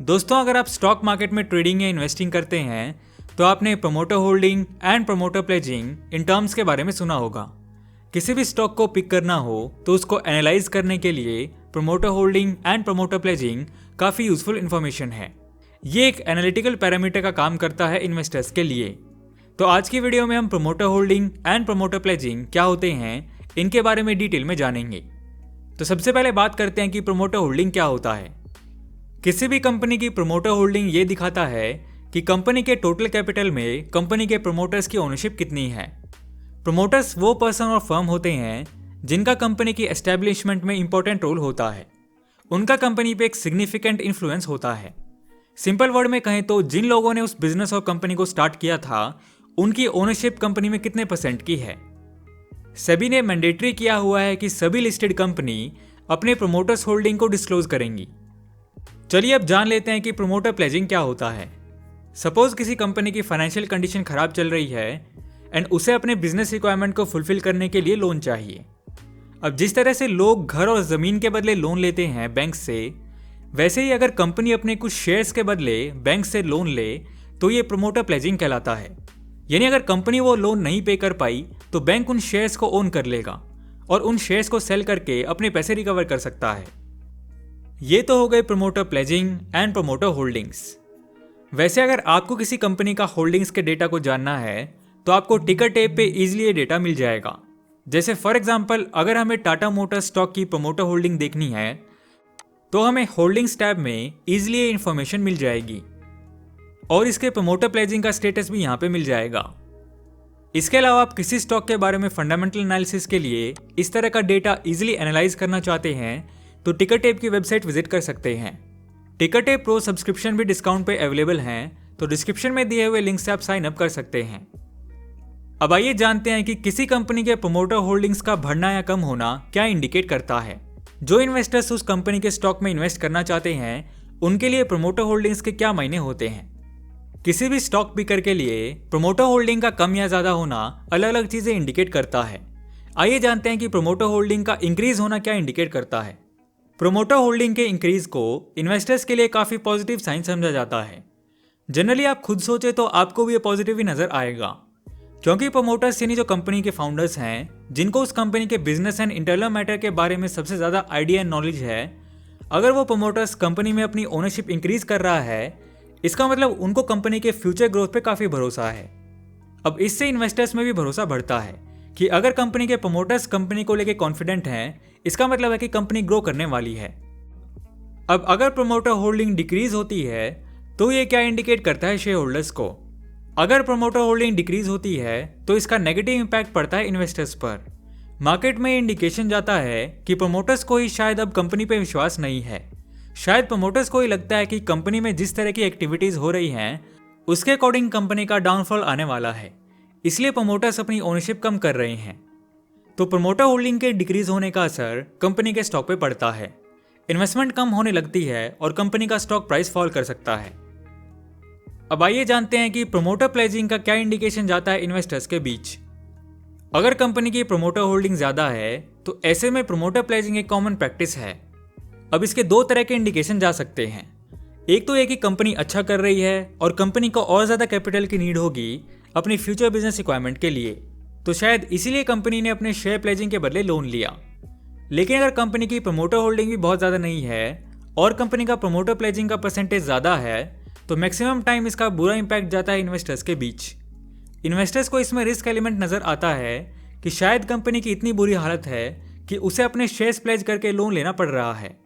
दोस्तों, अगर आप स्टॉक मार्केट में ट्रेडिंग या इन्वेस्टिंग करते हैं तो आपने promoter holding and promoter pledging in terms के बारे में सुना होगा। किसी भी स्टॉक को पिक करना हो तो उसको एनालाइज करने के लिए promoter holding and promoter pledging काफ़ी यूजफुल इन्फॉर्मेशन है। ये एक एनालिटिकल पैरामीटर का काम करता है इन्वेस्टर्स के लिए। तो आज की वीडियो में हम promoter holding and promoter pledging क्या होते हैं इनके बारे में डिटेल में जानेंगे। तो सबसे पहले बात करते हैं कि प्रमोटर होल्डिंग क्या होता है। किसी भी कंपनी की प्रमोटर होल्डिंग ये दिखाता है कि कंपनी के टोटल कैपिटल में कंपनी के प्रमोटर्स की ओनरशिप कितनी है। प्रमोटर्स वो पर्सन और फर्म होते हैं जिनका कंपनी की एस्टेब्लिशमेंट में इंपॉर्टेंट रोल होता है। उनका कंपनी पे एक सिग्निफिकेंट इन्फ्लुएंस होता है। सिंपल वर्ड में कहें तो जिन लोगों ने उस बिजनेस और कंपनी को स्टार्ट किया था उनकी ओनरशिप कंपनी में कितने परसेंट की है। सेबी ने मैंडेटरी किया हुआ है कि सभी लिस्टेड कंपनी अपने प्रमोटर्स होल्डिंग को डिस्क्लोज करेंगी। चलिए अब जान लेते हैं कि प्रमोटर प्लेजिंग क्या होता है। सपोज किसी कंपनी की फाइनेंशियल कंडीशन खराब चल रही है एंड उसे अपने बिजनेस रिक्वायरमेंट को फुलफिल करने के लिए लोन चाहिए। अब जिस तरह से लोग घर और ज़मीन के बदले लोन लेते हैं बैंक से, वैसे ही अगर कंपनी अपने कुछ शेयर्स के बदले बैंक से लोन ले तो ये प्रमोटर प्लेजिंग कहलाता है। यानी अगर कंपनी वो लोन नहीं पे कर पाई तो बैंक उन शेयर्स को ओन कर लेगा और उन शेयर्स को सेल करके अपने पैसे रिकवर कर सकता है। ये तो हो गए promoter pledging and promoter holdings. वैसे अगर आपको किसी कंपनी का होल्डिंग्स के डेटा को जानना है तो आपको टिकर टेप पे इजीली ये डेटा मिल जाएगा। जैसे फॉर एग्जांपल अगर हमें टाटा मोटर स्टॉक की प्रमोटर होल्डिंग देखनी है तो हमें होल्डिंग्स टैब में इजीली ये इन्फॉर्मेशन मिल जाएगी और इसके प्रमोटर प्लेजिंग का स्टेटस भी यहाँ पे मिल जाएगा। इसके अलावा आप किसी स्टॉक के बारे में फंडामेंटल एनालिसिस के लिए इस तरह का डेटा इजीली एनालाइज करना चाहते हैं तो टिकर टेप की वेबसाइट विजिट कर सकते हैं। टिकर टेप प्रो सब्सक्रिप्शन भी डिस्काउंट पे अवेलेबल हैं, तो डिस्क्रिप्शन में दिए हुए लिंक से आप साइन अप कर सकते हैं। अब आइए जानते हैं कि किसी कंपनी के प्रमोटर होल्डिंग्स का बढ़ना या कम होना क्या इंडिकेट करता है। जो इन्वेस्टर्स उस कंपनी के स्टॉक में इन्वेस्ट करना चाहते हैं उनके लिए प्रमोटर होल्डिंग्स के क्या मायने होते हैं। किसी भी स्टॉक पिकर के लिए प्रमोटर होल्डिंग का कम या ज़्यादा होना अलग अलग चीज़ें इंडिकेट करता है। आइए जानते हैं कि प्रमोटर होल्डिंग का इंक्रीज होना क्या इंडिकेट करता है। प्रमोटर होल्डिंग के इंक्रीज को इन्वेस्टर्स के लिए काफ़ी पॉजिटिव साइन समझा जाता है। जनरली आप खुद सोचे तो आपको भी ये पॉजिटिव ही नज़र आएगा, क्योंकि प्रमोटर्स यानी जो कंपनी के फाउंडर्स हैं जिनको उस कंपनी के बिजनेस एंड इंटरनल मैटर के बारे में सबसे ज़्यादा आइडिया एंड नॉलेज है, अगर वो प्रमोटर्स कंपनी में अपनी ओनरशिप इंक्रीज कर रहा है इसका मतलब उनको कंपनी के फ्यूचर ग्रोथ पे काफ़ी भरोसा है। अब इससे इन्वेस्टर्स में भी भरोसा बढ़ता है कि अगर कंपनी के प्रमोटर्स कंपनी को लेके कॉन्फिडेंट हैं इसका मतलब है कि कंपनी ग्रो करने वाली है। अब अगर प्रमोटर होल्डिंग डिक्रीज होती है तो ये क्या इंडिकेट करता है शेयर होल्डर्स को। अगर प्रमोटर होल्डिंग डिक्रीज होती है तो इसका नेगेटिव इंपैक्ट पड़ता है इन्वेस्टर्स पर। मार्केट में इंडिकेशन जाता है कि प्रमोटर्स को ही शायद अब कंपनी पे विश्वास नहीं है। शायद प्रमोटर्स को ही लगता है कि कंपनी में जिस तरह की एक्टिविटीज हो रही हैं उसके अकॉर्डिंग कंपनी का डाउनफॉल आने वाला है, इसलिए प्रमोटर्स अपनी ओनरशिप कम कर रहे हैं। तो प्रमोटर होल्डिंग के डिक्रीज होने का असर कंपनी के स्टॉक पे पड़ता है। इन्वेस्टमेंट कम होने लगती है और कंपनी का स्टॉक प्राइस फॉल कर सकता है। अब आइए जानते हैं कि प्रमोटर प्लेजिंग का क्या इंडिकेशन जाता है इन्वेस्टर्स के बीच। अगर कंपनी की प्रमोटर होल्डिंग ज़्यादा है तो ऐसे में प्रमोटर प्लेजिंग एक कॉमन प्रैक्टिस है। अब इसके दो तरह के इंडिकेशन जा सकते हैं। एक तो ये कि कंपनी अच्छा कर रही है और कंपनी को और ज़्यादा कैपिटल की नीड होगी अपनी फ्यूचर बिजनेस रिक्वायरमेंट के लिए, तो शायद इसीलिए कंपनी ने अपने शेयर प्लेजिंग के बदले लोन लिया। लेकिन अगर कंपनी की प्रमोटर होल्डिंग भी बहुत ज़्यादा नहीं है और कंपनी का प्रमोटर प्लेजिंग का परसेंटेज ज़्यादा है तो मैक्सिमम टाइम इसका बुरा इंपैक्ट जाता है इन्वेस्टर्स के बीच। इन्वेस्टर्स को इसमें रिस्क एलिमेंट नज़र आता है कि शायद कंपनी की इतनी बुरी हालत है कि उसे अपने शेयर्स प्लेज करके लोन लेना पड़ रहा है।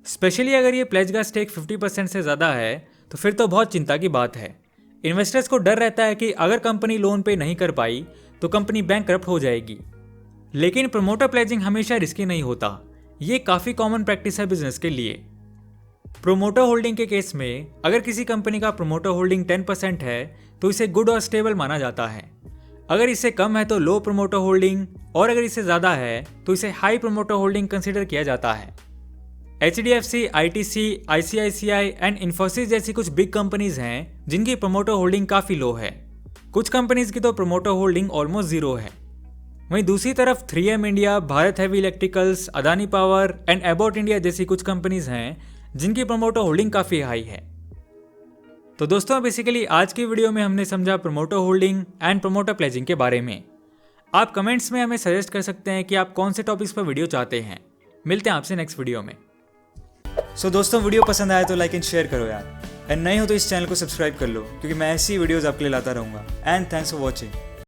स्पेशली अगर ये प्लेज का स्टेक 50% से ज़्यादा है तो फिर तो बहुत चिंता की बात है। इन्वेस्टर्स को डर रहता है कि अगर कंपनी लोन पे नहीं कर पाई तो कंपनी बैंकरप्ट हो जाएगी। लेकिन प्रमोटर प्लेजिंग हमेशा रिस्की नहीं होता, ये काफ़ी कॉमन प्रैक्टिस है बिजनेस के लिए। प्रोमोटर होल्डिंग के केस में अगर किसी कंपनी का प्रमोटर होल्डिंग 10% है तो इसे गुड और स्टेबल माना जाता है। अगर इससे कम है तो लो प्रमोटर होल्डिंग और अगर इससे ज़्यादा है तो इसे हाई प्रमोटर होल्डिंग कंसिडर किया जाता है। HDFC, ITC, ICICI and Infosys जैसी कुछ बिग कंपनीज हैं जिनकी प्रमोटर होल्डिंग काफ़ी लो है। कुछ कंपनीज की तो प्रमोटर होल्डिंग ऑलमोस्ट ज़ीरो है। वहीं दूसरी तरफ 3M India, Bharat heavy electricals, Adani power and Abbott India जैसी कुछ कंपनीज हैं जिनकी प्रमोटर होल्डिंग काफ़ी हाई है। तो दोस्तों बेसिकली आज की वीडियो में हमने समझा promoter holding and promoter pledging के बारे में। आप कमेंट्स में हमें सजेस्ट कर सकते हैं कि आप कौन से टॉपिक्स पर वीडियो चाहते हैं। मिलते हैं आपसे नेक्स्ट वीडियो में। सो दोस्तों वीडियो पसंद आया तो लाइक एंड शेयर करो यार, एंड नए हो तो इस चैनल को सब्सक्राइब कर लो क्योंकि मैं ऐसी वीडियोस आपके लिए लाता रहूँगा। And thanks for watching.